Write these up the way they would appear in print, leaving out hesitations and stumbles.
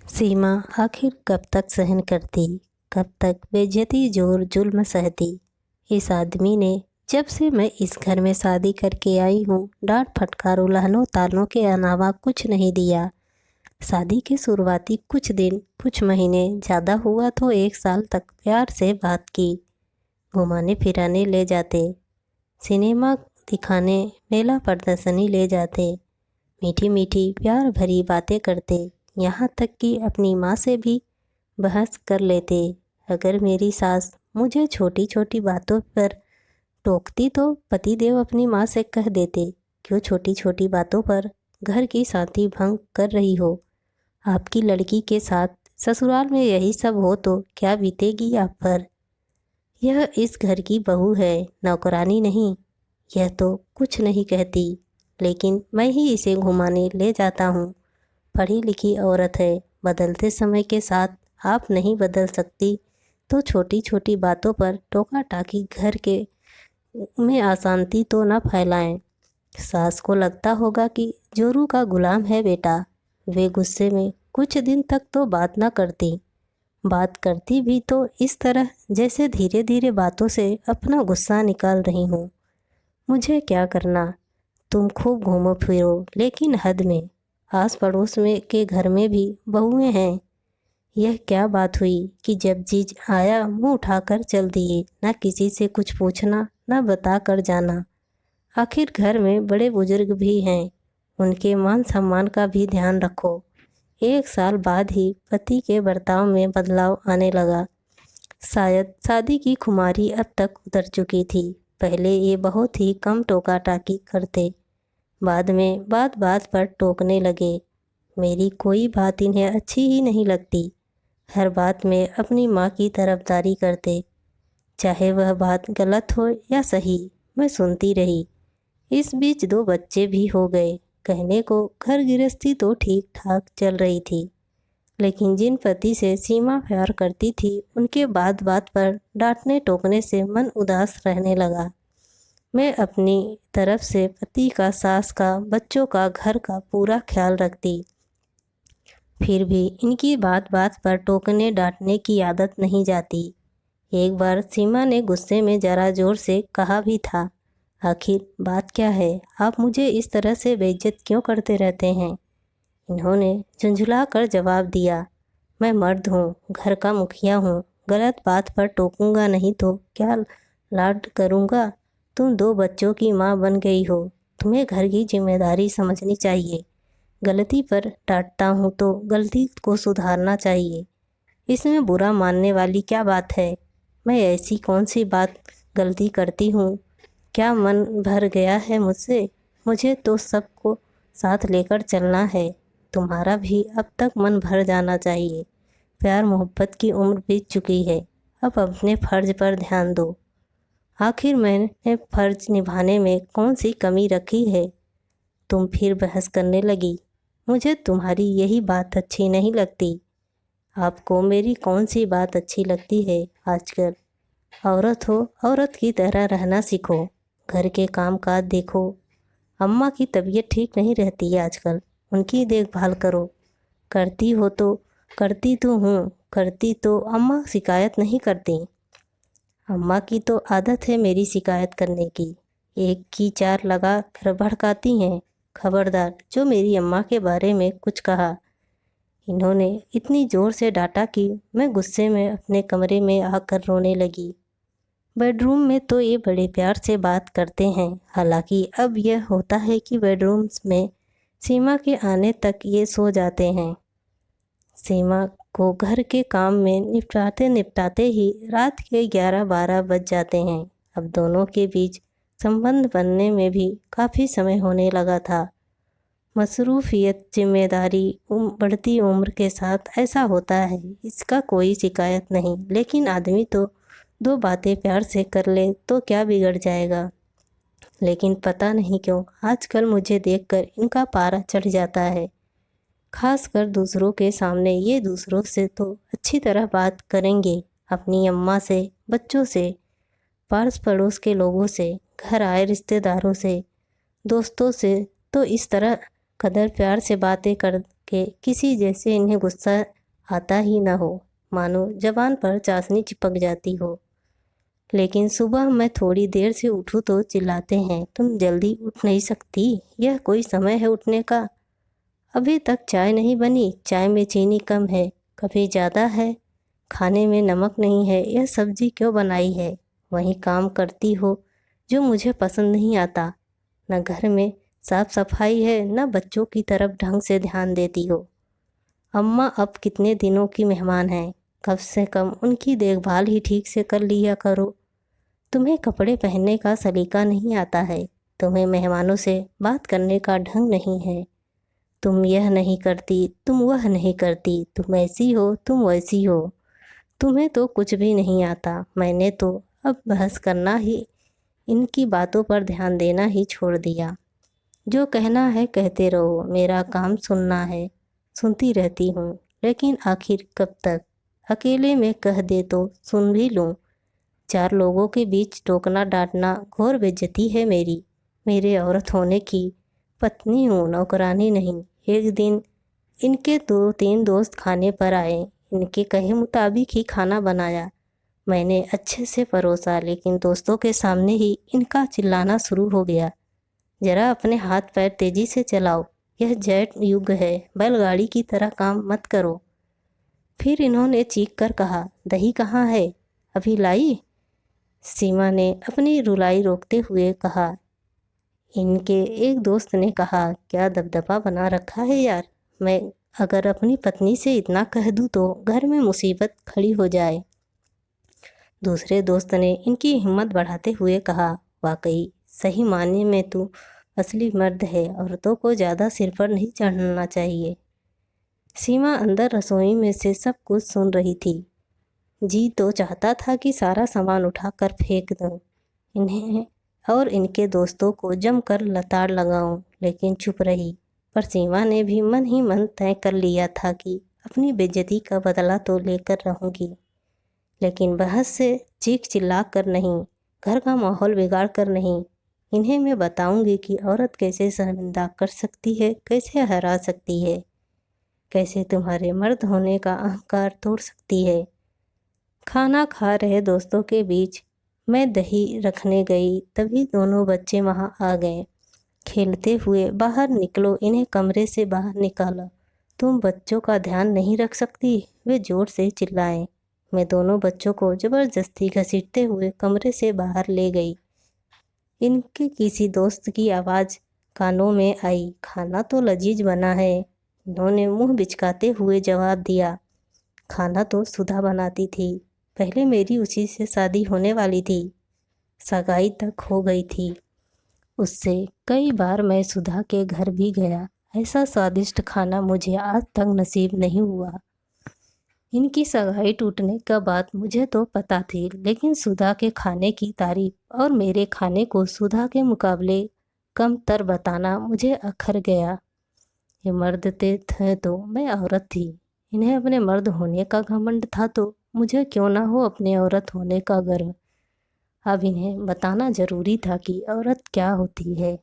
सीमा आखिर कब तक सहन करती, कब तक बेइज्जती जोर जुल्म सहती। इस आदमी ने जब से मैं इस घर में शादी करके आई हूँ डांट फटकार उल्हानों तालों के अलावा कुछ नहीं दिया। शादी के शुरुआती कुछ दिन कुछ महीने ज़्यादा हुआ तो 1 साल तक प्यार से बात की। घुमाने फिराने ले जाते, सिनेमा दिखाने, मेला प्रदर्शनी ले जाते, मीठी मीठी प्यार भरी बातें करते, यहाँ तक कि अपनी माँ से भी बहस कर लेते। अगर मेरी सास मुझे छोटी छोटी बातों पर टोकती तो पतिदेव अपनी माँ से कह देते, क्यों छोटी छोटी बातों पर घर की शांति भंग कर रही हो। आपकी लड़की के साथ ससुराल में यही सब हो तो क्या बीतेगी आप पर। यह इस घर की बहू है, नौकरानी नहीं। यह तो कुछ नहीं कहती, लेकिन मैं ही इसे घुमाने ले जाता हूँ। पढ़ी लिखी औरत है, बदलते समय के साथ आप नहीं बदल सकती तो छोटी छोटी बातों पर टोका टाकी घर के में अशांति तो न फैलाएं। सास को लगता होगा कि जोरू का गुलाम है बेटा। वे गुस्से में कुछ दिन तक तो बात न करती, बात करती भी तो इस तरह जैसे धीरे धीरे बातों से अपना गुस्सा निकाल रही हूँ। मुझे क्या करना, तुम खूब घूमो फिरो लेकिन हद में। आस पड़ोस में के घर में भी बहुएं हैं। यह क्या बात हुई कि जब जीज आया मुंह उठाकर चल दिए, ना किसी से कुछ पूछना ना बता कर जाना। आखिर घर में बड़े बुजुर्ग भी हैं, उनके मान सम्मान का भी ध्यान रखो। 1 साल बाद ही पति के बर्ताव में बदलाव आने लगा। शायद शादी की खुमारी अब तक उतर चुकी थी। पहले ये बहुत ही कम टोका टाकी करते, बाद में बात बात पर टोकने लगे। मेरी कोई बात इन्हें अच्छी ही नहीं लगती। हर बात में अपनी माँ की तरफदारी करते, चाहे वह बात गलत हो या सही। मैं सुनती रही। इस बीच 2 बच्चे भी हो गए। कहने को घर गृहस्थी तो ठीक ठाक चल रही थी, लेकिन जिन पति से सीमा प्यार करती थी उनके बात बात पर डांटने टोकने से मन उदास रहने लगा। मैं अपनी तरफ से पति का, सास का, बच्चों का, घर का पूरा ख्याल रखती, फिर भी इनकी बात बात पर टोकने डांटने की आदत नहीं जाती। एक बार सीमा ने गुस्से में जरा जोर से कहा भी था, आखिर बात क्या है, आप मुझे इस तरह से बेइज्जत क्यों करते रहते हैं। इन्होंने झुंझुला कर जवाब दिया, मैं मर्द हूँ, घर का मुखिया हूँ, गलत बात पर टोकूंगा नहीं तो क्या लाड करूँगा। तुम 2 बच्चों की माँ बन गई हो, तुम्हें घर की जिम्मेदारी समझनी चाहिए। गलती पर डांटता हूँ तो गलती को सुधारना चाहिए, इसमें बुरा मानने वाली क्या बात है। मैं ऐसी कौन सी बात गलती करती हूँ, क्या मन भर गया है मुझसे। मुझे तो सबको साथ लेकर चलना है। तुम्हारा भी अब तक मन भर जाना चाहिए। प्यार मोहब्बत की उम्र बीत चुकी है, अब अपने फर्ज पर ध्यान दो। आखिर मैंने फर्ज निभाने में कौन सी कमी रखी है। तुम फिर बहस करने लगी। मुझे तुम्हारी यही बात अच्छी नहीं लगती। आपको मेरी कौन सी बात अच्छी लगती है। आजकल औरत हो, औरत की तरह रहना सीखो, घर के काम काज देखो। अम्मा की तबीयत ठीक नहीं रहती है आजकल, उनकी देखभाल करो। करती हो तो, करती तो हूँ, करती तो अम्मा शिकायत नहीं करती। अम्मा की तो आदत है मेरी शिकायत करने की, एक की 4 लगा कर भड़काती हैं। खबरदार जो मेरी अम्मा के बारे में कुछ कहा। इन्होंने इतनी ज़ोर से डांटा कि मैं गुस्से में अपने कमरे में आकर रोने लगी। बेडरूम में तो ये बड़े प्यार से बात करते हैं, हालांकि अब यह होता है कि बेडरूम में सीमा के आने तक ये सो जाते हैं। सीमा को घर के काम में निपटाते निपटाते ही रात के 11-12 बज जाते हैं। अब दोनों के बीच संबंध बनने में भी काफ़ी समय होने लगा था। मसरूफियत, जिम्मेदारी, बढ़ती उम्र के साथ ऐसा होता है, इसका कोई शिकायत नहीं। लेकिन आदमी तो 2 बातें प्यार से कर ले तो क्या बिगड़ जाएगा। लेकिन पता नहीं क्यों आजकल मुझे देखकर इनका पारा चढ़ जाता है। खासकर दूसरों के सामने ये दूसरों से तो अच्छी तरह बात करेंगे, अपनी अम्मा से, बच्चों से, पास पड़ोस के लोगों से, घर आए रिश्तेदारों से, दोस्तों से तो इस तरह कदर प्यार से बातें कर के किसी जैसे इन्हें गुस्सा आता ही न हो, मानो जबान पर चाशनी चिपक जाती हो। लेकिन सुबह मैं थोड़ी देर से उठूँ तो चिल्लाते हैं, तुम जल्दी उठ नहीं सकती? यह कोई समय है उठने का? अभी तक चाय नहीं बनी, चाय में चीनी कम है, कभी ज़्यादा है, खाने में नमक नहीं है, यह सब्जी क्यों बनाई है? वही काम करती हो जो मुझे पसंद नहीं आता। न घर में साफ सफाई है, न बच्चों की तरफ ढंग से ध्यान देती हो। अम्मा अब कितने दिनों की मेहमान हैं, कम से कम उनकी देखभाल ही ठीक से कर लिया करो। तुम्हें कपड़े पहनने का सलीका नहीं आता है, तुम्हें मेहमानों से बात करने का ढंग नहीं है। तुम यह नहीं करती, तुम वह नहीं करती, तुम ऐसी हो, तुम वैसी हो, तुम्हें तो कुछ भी नहीं आता। मैंने तो अब बहस करना ही, इनकी बातों पर ध्यान देना ही छोड़ दिया। जो कहना है कहते रहो, मेरा काम सुनना है, सुनती रहती हूँ, लेकिन आखिर कब तक? अकेले में कह दे तो सुन भी लूँ, चार लोगों के बीच टोकना डांटना घोर बेइज्जती है मेरी। मेरे औरत होने की पत्नी हूँ, नौकरानी नहीं। एक दिन इनके 2-3 दोस्त खाने पर आए, इनके कहे मुताबिक ही खाना बनाया, मैंने अच्छे से परोसा, लेकिन दोस्तों के सामने ही इनका चिल्लाना शुरू हो गया, जरा अपने हाथ पैर तेजी से चलाओ, यह जेट युग है, बैलगाड़ी की तरह काम मत करो। फिर इन्होंने चीख कर कहा, दही कहाँ है, अभी लाई? सीमा ने अपनी रुलाई रोकते हुए कहा। इनके एक दोस्त ने कहा, क्या दबदबा बना रखा है यार, मैं अगर अपनी पत्नी से इतना कह दूँ तो घर में मुसीबत खड़ी हो जाए। दूसरे दोस्त ने इनकी हिम्मत बढ़ाते हुए कहा, वाकई सही मायने में तू असली मर्द है, औरतों को ज़्यादा सिर पर नहीं चढ़ना चाहिए। सीमा अंदर रसोई में से सब कुछ सुन रही थी। जी तो चाहता था कि सारा सामान उठाकर फेंक दूं, इन्हें और इनके दोस्तों को जमकर लताड़ लगाऊं, लेकिन चुप रही। पर सीमा ने भी मन ही मन तय कर लिया था कि अपनी बेइज्जती का बदला तो लेकर रहूंगी, लेकिन बहस से चीख चिल्ला कर नहीं, घर का माहौल बिगाड़ कर नहीं। इन्हें मैं बताऊंगी कि औरत कैसे शर्मिंदा कर सकती है, कैसे हरा सकती है, कैसे तुम्हारे मर्द होने का अहंकार तोड़ सकती है। खाना खा रहे दोस्तों के बीच मैं दही रखने गई, तभी दोनों बच्चे वहां आ गए। खेलते हुए, बाहर निकलो, इन्हें कमरे से बाहर निकाला। तुम बच्चों का ध्यान नहीं रख सकती, वे जोर से चिल्लाए। मैं दोनों बच्चों को जबरदस्ती घसीटते हुए कमरे से बाहर ले गई। इनके किसी दोस्त की आवाज़ कानों में आई, खाना तो लजीज बना है। इन्होंने मुंह बिचकाते हुए जवाब दिया, खाना तो सुधा बनाती थी, पहले मेरी उसी से शादी होने वाली थी, सगाई तक हो गई थी उससे। कई बार मैं सुधा के घर भी गया, ऐसा स्वादिष्ट खाना मुझे आज तक नसीब नहीं हुआ। इनकी सगाई टूटने का बात मुझे तो पता थी, लेकिन सुधा के खाने की तारीफ और मेरे खाने को सुधा के मुकाबले कम तर बताना मुझे अखर गया। ये मर्द थे तो मैं औरत थी, इन्हें अपने मर्द होने का घमंड था तो मुझे क्यों ना हो अपने औरत होने का गर्व। अब इन्हें बताना जरूरी था कि औरत क्या होती है।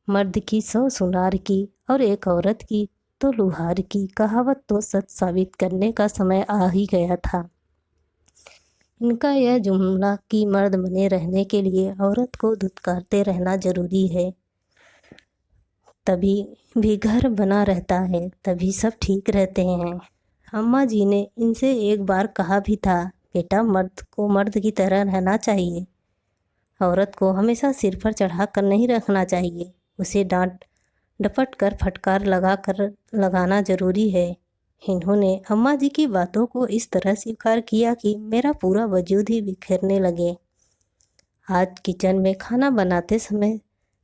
मर्द की 100 सुनार की और एक औरत की तो लुहार की कहावत तो सच साबित करने का समय आ ही गया था। इनका यह जुमला कि मर्द बने रहने के लिए औरत को धुतकारते रहना जरूरी है, तभी भी घर बना रहता है, तभी सब ठीक रहते हैं। अम्मा जी ने इनसे एक बार कहा भी था, बेटा मर्द को मर्द की तरह रहना चाहिए, औरत को हमेशा सिर पर चढ़ा कर नहीं रखना चाहिए, उसे डांट डपट कर फटकार लगाना जरूरी है। इन्होंने अम्मा जी की बातों को इस तरह स्वीकार किया कि मेरा पूरा वजूद ही बिखरने लगे। आज किचन में खाना बनाते समय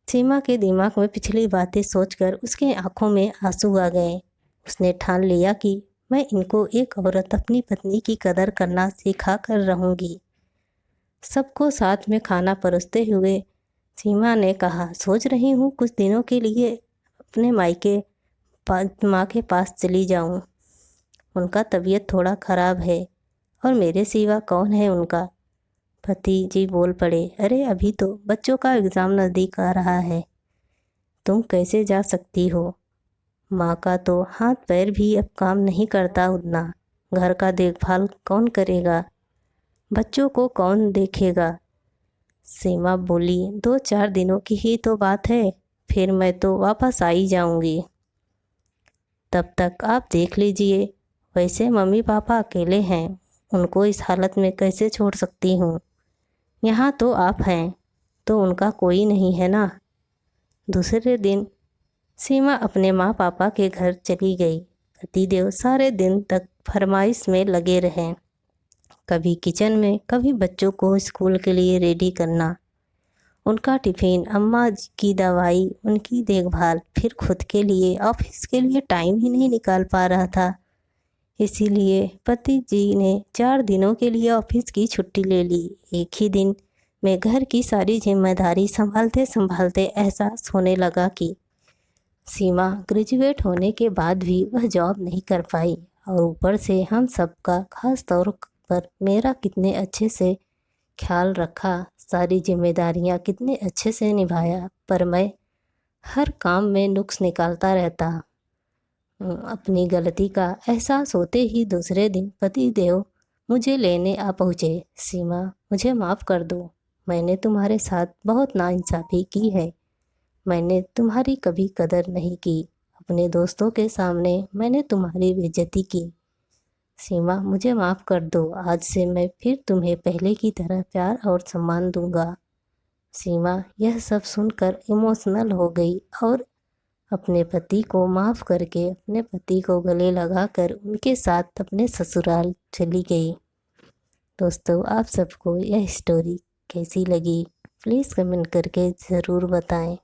सीमा के दिमाग में पिछली बातें सोचकर उसके आंखों में आंसू आ गए। उसने ठान लिया कि मैं इनको एक औरत अपनी पत्नी की कदर करना सिखा कर रहूँगी। सबको साथ में खाना परोसते हुए सीमा ने कहा, सोच रही हूँ कुछ दिनों के लिए अपने मायके माँ के पास चली जाऊँ। उनका तबीयत थोड़ा ख़राब है और मेरे सिवा कौन है उनका। पति जी बोल पड़े, अरे अभी तो बच्चों का एग्ज़ाम नज़दीक आ रहा है, तुम कैसे जा सकती हो। माँ का तो हाथ पैर भी अब काम नहीं करता उतना। घर का देखभाल कौन करेगा, बच्चों को कौन देखेगा। सीमा बोली, 2-4 दिनों की ही तो बात है, फिर मैं तो वापस आ ही जाऊंगी। तब तक आप देख लीजिए। वैसे मम्मी पापा अकेले हैं, उनको इस हालत में कैसे छोड़ सकती हूँ। यहाँ तो आप हैं तो उनका कोई नहीं है ना। दूसरे दिन सीमा अपने माँ पापा के घर चली गई। पतिदेव सारे दिन तक फरमाइश में लगे रहे, कभी किचन में, कभी बच्चों को स्कूल के लिए रेडी करना, उनका टिफ़िन, अम्मा की दवाई, उनकी देखभाल, फिर खुद के लिए, ऑफिस के लिए टाइम ही नहीं निकाल पा रहा था। इसीलिए पति जी ने 4 दिनों के लिए ऑफिस की छुट्टी ले ली। एक ही दिन में घर की सारी जिम्मेदारी संभालते संभालते एहसास होने लगा कि सीमा ग्रेजुएट होने के बाद भी वह जॉब नहीं कर पाई, और ऊपर से हम सबका, खास तौर पर मेरा कितने अच्छे से ख्याल रखा, सारी जिम्मेदारियां कितने अच्छे से निभाया, पर मैं हर काम में नुक्स निकालता रहता। अपनी गलती का एहसास होते ही दूसरे दिन पति देव मुझे लेने आ पहुँचे। सीमा, मुझे माफ़ कर दो, मैंने तुम्हारे साथ बहुत नाइंसाफ़ी की है। मैंने तुम्हारी कभी कदर नहीं की, अपने दोस्तों के सामने मैंने तुम्हारी बेइज्जती की। सीमा, मुझे माफ़ कर दो, आज से मैं फिर तुम्हें पहले की तरह प्यार और सम्मान दूंगा। सीमा यह सब सुनकर इमोशनल हो गई और अपने पति को माफ़ करके अपने पति को गले लगाकर उनके साथ अपने ससुराल चली गई। दोस्तों, आप सबको यह स्टोरी कैसी लगी, प्लीज़ कमेंट करके ज़रूर बताएं।